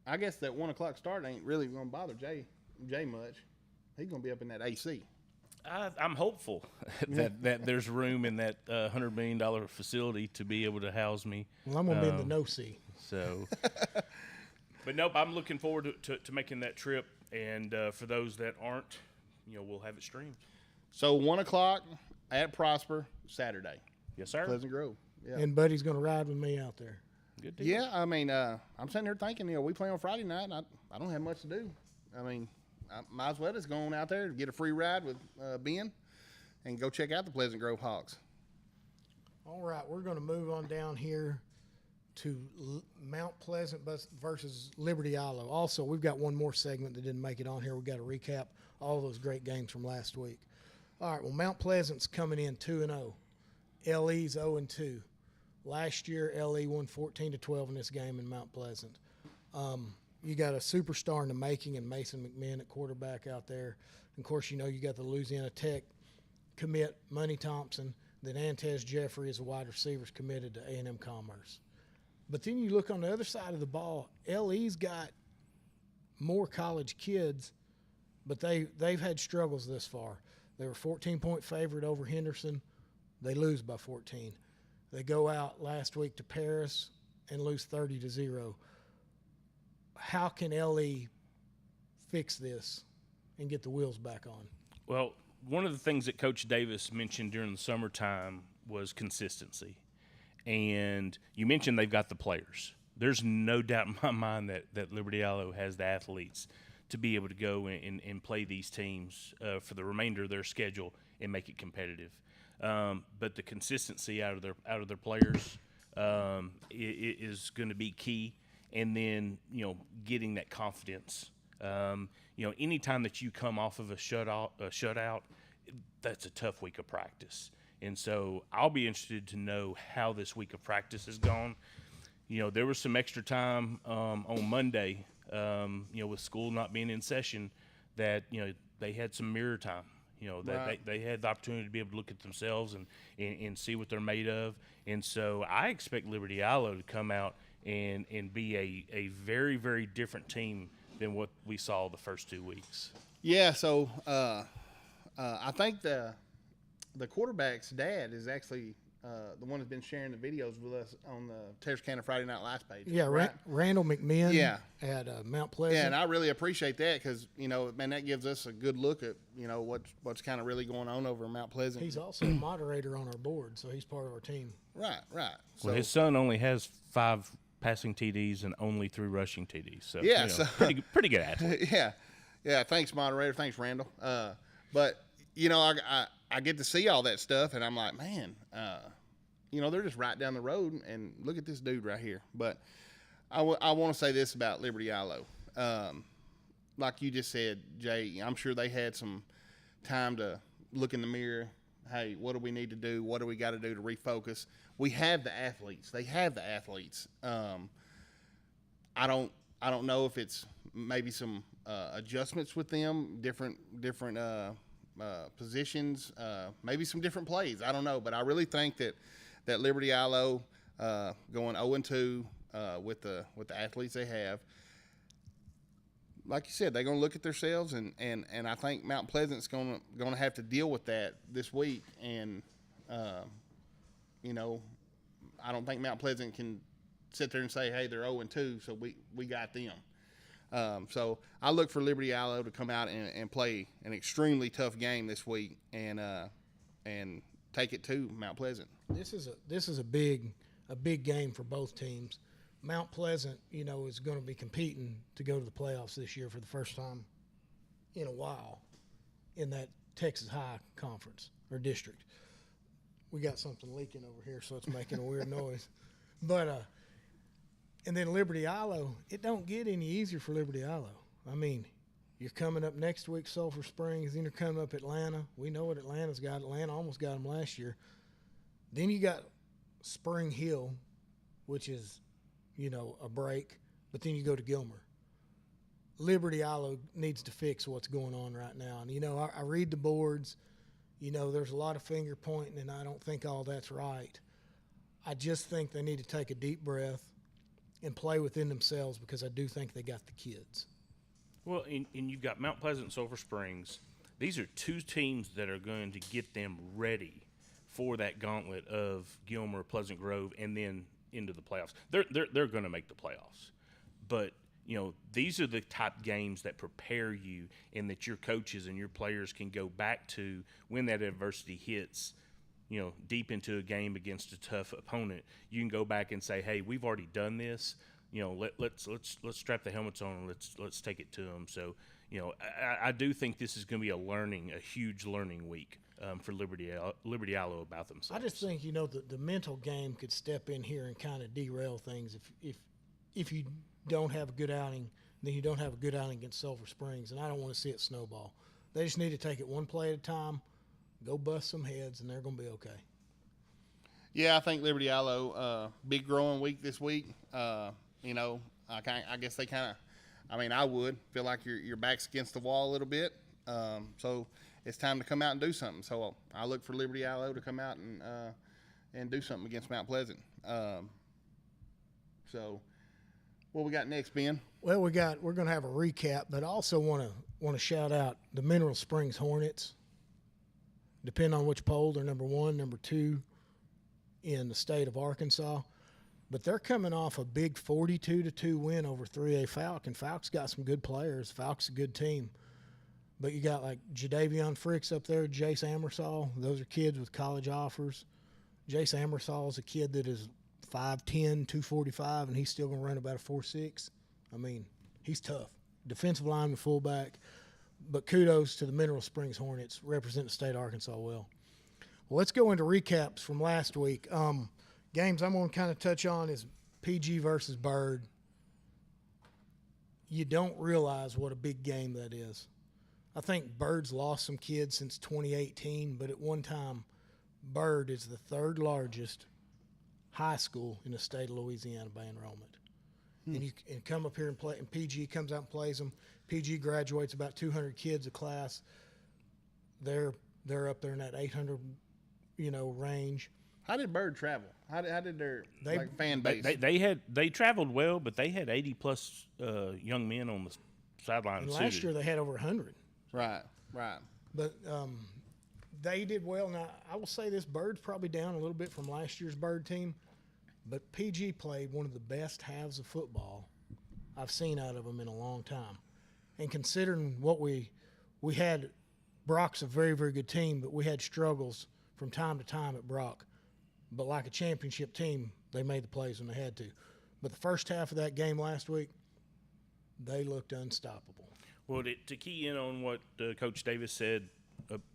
I guess that 1 o'clock start ain't really going to bother Jay much. He's going to be up in that AC. I'm hopeful that there's room in that $100 million facility to be able to house me. Well, I'm going to be in the no-see. So, but nope, I'm looking forward to making that trip. And for those that aren't, we'll have it streamed. So 1 o'clock at Prosper Saturday, Yes, sir. Pleasant Grove. Yeah. And Buddy's going to ride with me out there. Good deal. Yeah, I mean, I'm sitting there thinking, we play on Friday night, and I don't have much to do. I mean, I might as well just go on out there and get a free ride with Ben and go check out the Pleasant Grove Hawks. All right, we're going to move on down here to Mount Pleasant versus Liberty Islo. Also, we've got one more segment that didn't make it on here. We've got to recap all those great games from last week. All right, well, Mount Pleasant's coming in 2-0. LE's 0-2. Last year, LE won 14-12 in this game in Mount Pleasant. You got a superstar in the making in Mason McMinn at quarterback out there. And of course, you got the Louisiana Tech commit, Money Thompson. Then Antez Jeffrey is a wide receiver committed to A&M Commerce. But then you look on the other side of the ball, LE's got more college kids, but they've had struggles this far. They were 14-point favorite over Henderson. They lose by 14. They go out last week to Paris and lose 30-0. How can LE fix this and get the wheels back on? Well, one of the things that Coach Davis mentioned during the summertime was consistency. And you mentioned they've got the players. There's no doubt in my mind that Liberty Islo has the athletes to be able to go and play these teams for the remainder of their schedule and make it competitive. But the consistency out of their players is going to be key. And then getting that confidence. Anytime that you come off of a shutout, that's a tough week of practice. And so I'll be interested to know how this week of practice has gone. There was some extra time on Monday, with school not being in session, that they had some mirror time. That they had the opportunity to be able to look at themselves and see what they're made of. And so I expect Liberty Islo to come out and be a very, very different team than what we saw the first 2 weeks. Yeah, so I think the quarterback's dad is actually the one that's been sharing the videos with us on the Texarkana Friday Night Lights page. Yeah, right? Randall McMinn Yeah. at Mount Pleasant. Yeah, and I really appreciate that because, man, that gives us a good look at, what's kind of really going on over in Mount Pleasant. He's also a moderator on our board, so he's part of our team. Right. So, Well, his son only has 5 passing TDs and only 3 rushing TDs. So, Yeah, so- pretty good athlete. yeah. Thanks, moderator. Thanks, Randall. But I get to see all that stuff, and I'm like, man, they're just right down the road, and look at this dude right here. But I want to say this about Liberty Islo. Like you just said, Jay, I'm sure they had some time to look in the mirror. Hey, what do we need to do? What do we got to do to refocus? We have the athletes. They have the athletes. I don't know if it's maybe some adjustments with them, different positions, maybe some different plays. I don't know, but I really think that Liberty Islo going 0-2 with the athletes they have. Like you said, they're going to look at themselves, and I think Mount Pleasant's going to have to deal with that this week. And I don't think Mount Pleasant can sit there and say, hey, they're 0-2, so we got them. So I look for Liberty Islo to come out and play an extremely tough game this week and take it to Mount Pleasant. This is a big game for both teams. Mount Pleasant, is going to be competing to go to the playoffs this year for the first time in a while in that Texas High Conference or district. We got something leaking over here, so it's making a weird noise. But and then Liberty Islo, it don't get any easier for Liberty Islo. I mean, you're coming up next week, Sulphur Springs, then you're coming up Atlanta. We know what Atlanta's got. Atlanta almost got them last year. Then you got Spring Hill, which is, a break, but then you go to Gilmer. Liberty Islo needs to fix what's going on right now. And, I read the boards. There's a lot of finger pointing, and I don't think all that's right. I just think they need to take a deep breath and play within themselves because I do think they got the kids. Well, and you've got Mount Pleasant, Sulphur Springs. These are two teams that are going to get them ready for that gauntlet of Gilmer, Pleasant Grove, and then into the playoffs. They're going to make the playoffs, but these are the type games that prepare you, and that your coaches and your players can go back to when that adversity hits. Deep into a game against a tough opponent, you can go back and say, "Hey, we've already done this. Let's strap the helmets on and let's take it to them." So, I do think this is going to be a huge learning week for Liberty Allo about themselves. I just think the mental game could step in here and kind of derail things if you don't have a good outing, then you don't have a good outing against Sulphur Springs, and I don't want to see it snowball. They just need to take it one play at a time, go bust some heads, and they're going to be okay. Yeah, I think Liberty Allo, big growing week this week. I guess they kind of, I would feel like your back's against the wall a little bit. So it's time to come out and do something. So I look for Liberty Allo to come out and do something against Mount Pleasant. So what we got next, Ben? Well, we're going to have a recap, but I also want to shout out the Mineral Springs Hornets. Depending on which poll, they're number 1, number 2 in the state of Arkansas. But they're coming off a big 42-2 win over 3A Falk, and Falk's got some good players. Falk's a good team. But you got like Jadavion Fricks up there, Jace Amersall. Those are kids with college offers. Jace Amersall is a kid that is 5'10", 245, and he's still going to run about a 4.6. He's tough. Defensive lineman, fullback. But kudos to the Mineral Springs Hornets, representing the state of Arkansas well. Well, let's go into recaps from last week. Games I'm going to kind of touch on is PG versus Bird. You don't realize what a big game that is. I think Bird's lost some kids since 2018, but at one time, Bird is the 3rd largest high school in the state of Louisiana by enrollment. And you come up here and play, and PG comes out and plays them. PG graduates about 200 kids a class. They're up there in that 800, range. How did Bird travel? How did their fan base? They traveled well, but they had 80+ young men on the sideline. And last year they had over 100. Right. But they did well. Now I will say this: Bird's probably down a little bit from last year's Bird team. But PG played one of the best halves of football I've seen out of them in a long time. And considering what we had, Brock's a very, very good team, but we had struggles from time to time at Brock. But like a championship team, they made the plays when they had to. But the first half of that game last week, they looked unstoppable. Well, to key in on what Coach Davis said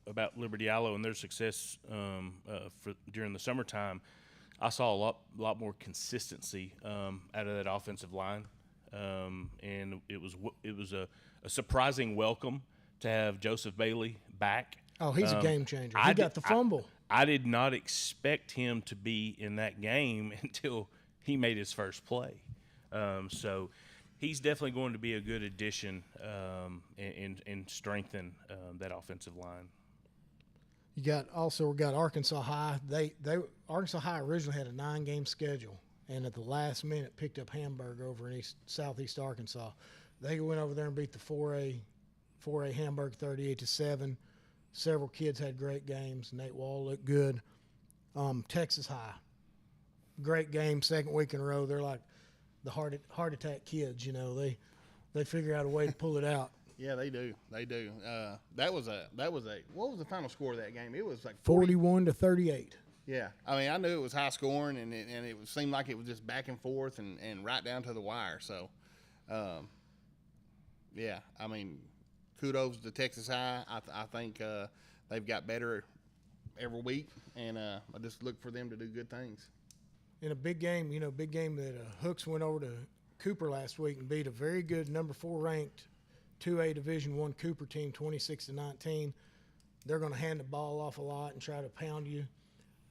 about Liberty Allo and their success during the summertime, I saw a lot more consistency out of that offensive line, and it was a surprising welcome to have Joseph Bailey back. Oh, he's a game changer. He got the fumble. I did not expect him to be in that game until he made his first play. So he's definitely going to be a good addition and strengthen that offensive line. We got Arkansas High. Arkansas High originally had a 9-game schedule, and at the last minute picked up Hamburg over in southeast Arkansas. They went over there and beat the 4A Hamburg 38-7. Several kids had great games. Nate Wall looked good. Texas High, great game, second week in a row. They're like the heart attack kids. They figure out a way to pull it out. Yeah, they do. That was what was the final score of that game? It was like 41-38. Yeah, I knew it was high scoring, and it seemed like it was just back and forth and right down to the wire. So, yeah, kudos to Texas High. I think they've got better every week, and I just look for them to do good things. In a big game, that Hooks went over to Cooper last week and beat a very good number 4 ranked 2A Division I Cooper team 26-19. They're going to hand the ball off a lot and try to pound you.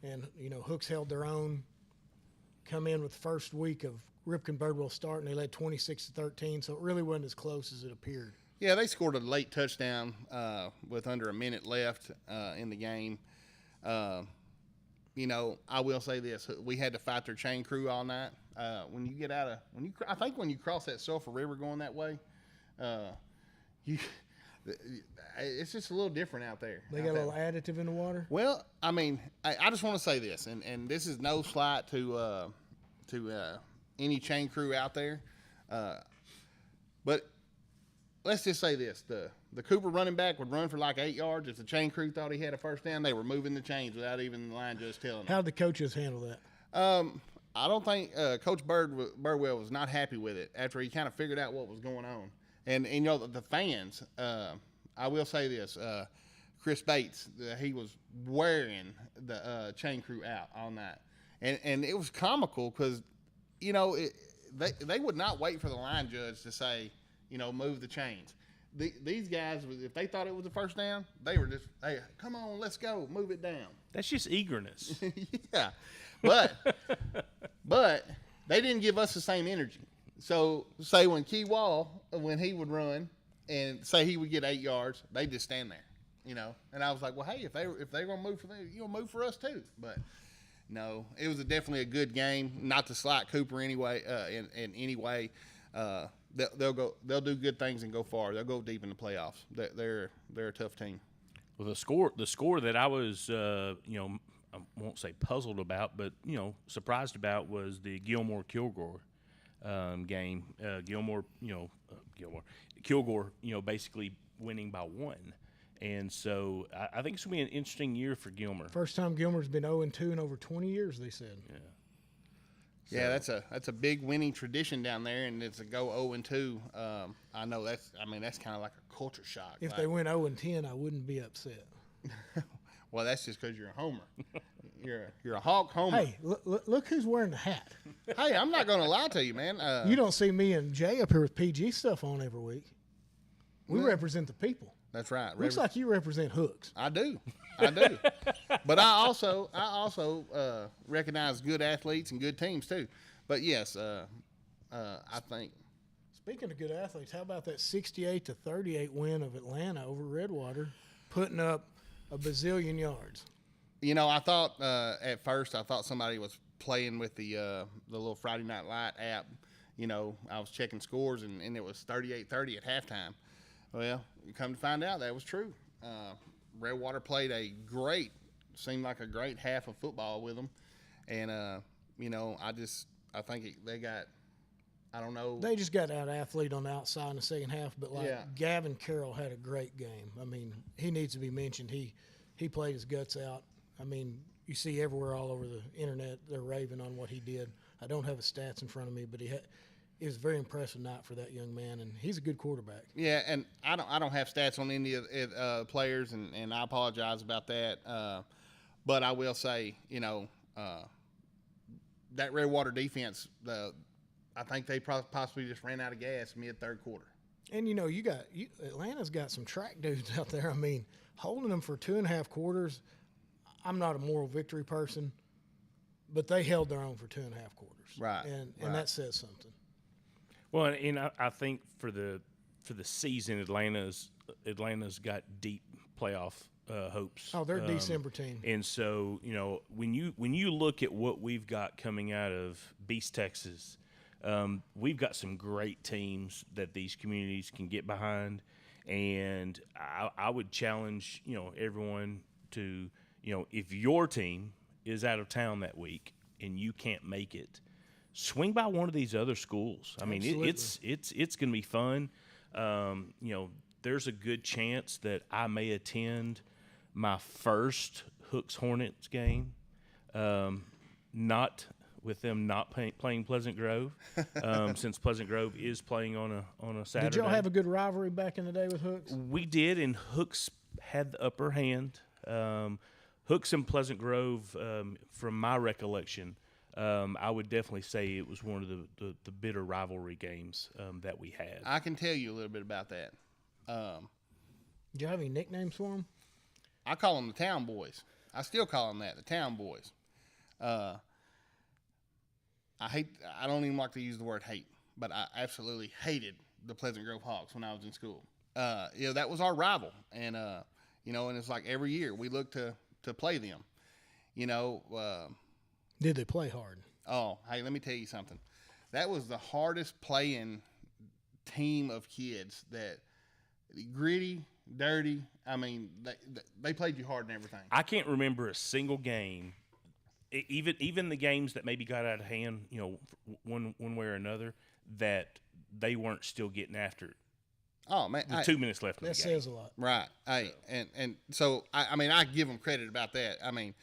And, Hooks held their own, come in with the first week of Ripken Birdwell start, and they led 26-13, so it really wasn't as close as it appeared. Yeah, they scored a late touchdown with under a minute left in the game. I will say this: we had to fight their chain crew all night. When you cross that Sulphur River going that way, it's just a little different out there. They got a little additive in the water. Well, I mean, I just want to say this, and this is no slight to any chain crew out there, but let's just say this: the Cooper running back would run for like 8 yards. If the chain crew thought he had a first down, they were moving the chains without even the line judge telling them. How'd the coaches handle that? I don't think Coach Birdwell was not happy with it after he kind of figured out what was going on. And you know, the fans, I will say this, Chris Bates, he was wearing the chain crew out all night. And it was comical because, you know, they would not wait for the line judge to say, you know, move the chains. These guys, if they thought it was a first down, they were just, hey, come on, let's go, move it down. That's just eagerness. Yeah. But they didn't give us the same energy. So say when Key Wall, when he would run and say he would get 8 yards, they just stand there, you know. And I was like, well, hey, if they're gonna move for them, you'll move for us too. But no, it was definitely a good game. Not to slight Cooper anyway. In any way, they'll do good things and go far. They'll go deep in the playoffs. They're a tough team. Well, the score that I was, you know, I won't say puzzled about, but you know, surprised about was the Gilmore-Kilgore game. Kilgore, you know, basically winning by 1. And so I think it's going to be an interesting year for Gilmer. First time Gilmer's been 0-2 in over 20 years, they said. Yeah. Yeah, that's a big winning tradition down there, and it's a go 0-2. I know that's kind of like a culture shock. If they went 0-10, I wouldn't be upset. Well, that's just because you're a homer. You're a Hawk homer. Hey, look who's wearing the hat. Hey, I'm not going to lie to you, man. You don't see me and Jay up here with PG stuff on every week. We represent the people. That's right. Looks like you represent Hooks. I do. But I also recognize good athletes and good teams too. But yes, I think. Speaking of good athletes, how about that 68-38 win of Atlanta over Redwater, putting up a bazillion yards? You know, I thought at first somebody was playing with the little Friday Night Light app. You know, I was checking scores and it was 38-30 at halftime. Well, you come to find out that was true. Redwater played seemed like a great half of football with them. And, you know, I think they got, I don't know. They just got out athlete on the outside in the second half, but Gavin Carroll had a great game. I mean, he needs to be mentioned. He played his guts out. I mean, you see everywhere all over the internet they're raving on what he did. I don't have his stats in front of me, but it was a very impressive night for that young man, and he's a good quarterback. Yeah, and I don't have stats on any of the players, and I apologize about that. But I will say, you know, that Redwater defense, I think they possibly just ran out of gas mid-third quarter. And, you know, Atlanta's got some track dudes out there. I mean, holding them for 2.5 quarters, I'm not a moral victory person, but they held their own for 2.5 quarters. Right. And that says something. Well, and I think for the season, Atlanta's got deep playoff hopes. Oh, they're a December team. And so, you know, when you look at what we've got coming out of Beast, Texas, we've got some great teams that these communities can get behind, and I would challenge, you know, everyone to, you know, if your team is out of town that week and you can't make it, swing by one of these other schools. I mean, it's going to be fun. You know, there's a good chance that I may attend my first Hooks Hornets game, not with them not playing Pleasant Grove, since Pleasant Grove is playing on a Saturday. Did y'all have a good rivalry back in the day with Hooks? We did, and Hooks had the upper hand. Hooks and Pleasant Grove, from my recollection, I would definitely say it was one of the bitter rivalry games that we had. I can tell you a little bit about that. Did you have any nicknames for them? I call them the Town Boys. I still call them that, the Town Boys. I don't even like to use the word hate, but I absolutely hated the Pleasant Grove Hawks when I was in school. You know, that was our rival. And, you know, and it's like every year we look to play them. You know, did they play hard? Oh, hey, let me tell you something. That was the hardest playing team of kids, that gritty, dirty. I mean, they played you hard and everything. I can't remember a single game, even the games that maybe got out of hand, you know, one way or another, that they weren't still getting after it. Oh man, With 2 minutes left in the That game. says a lot. right. Hey, and so I mean, I give them credit about that. I mean,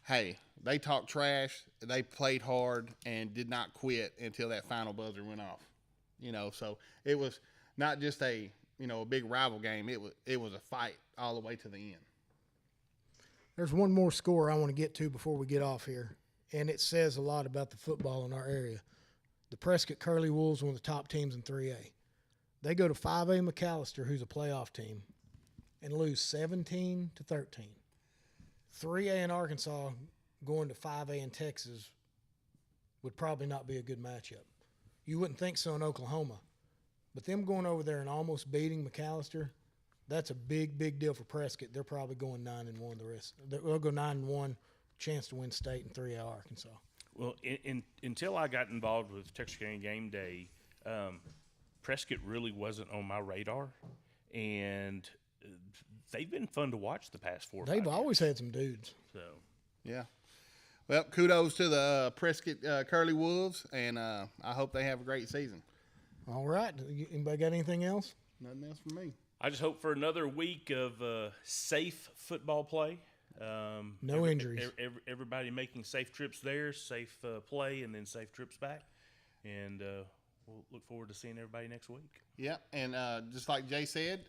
hey, they talked trash, they played hard, and did not quit until that final buzzer went off. You know, so it was not just a big rival game. It was a fight all the way to the end. There's one more score I want to get to before we get off here, and it says a lot about the football in our area. The Prescott Curly Wolves, one of the top teams in 3A. They go to 5A McAllister, who's a playoff team, and lose 17-13. 3A in Arkansas going to 5A in Texas would probably not be a good matchup. You wouldn't think so in Oklahoma. But them going over there and almost beating McAllister, that's a big, big deal for Prescott. They're probably going 9-1 the rest. They'll go 9-1, chance to win state in 3A Arkansas. Well, until I got involved with Texas County Game Day, Prescott really wasn't on my radar, and they've been fun to watch the past 4 or 5 They've years. always had some dudes. So Yeah. Well, kudos to the Prescott Curly Wolves, and I hope they have a great season. All right. Anybody got anything else? Nothing else from me. I just hope for another week of safe football play. No injuries. Everybody making safe trips there, safe play, and then safe trips back. And we'll look forward to seeing everybody next week. Yeah, and just like Jay said,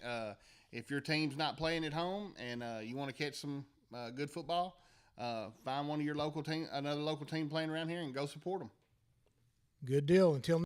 if your team's not playing at home and you want to catch some good football, find one of your local team, another local team playing around here, and go support them. Good deal. Until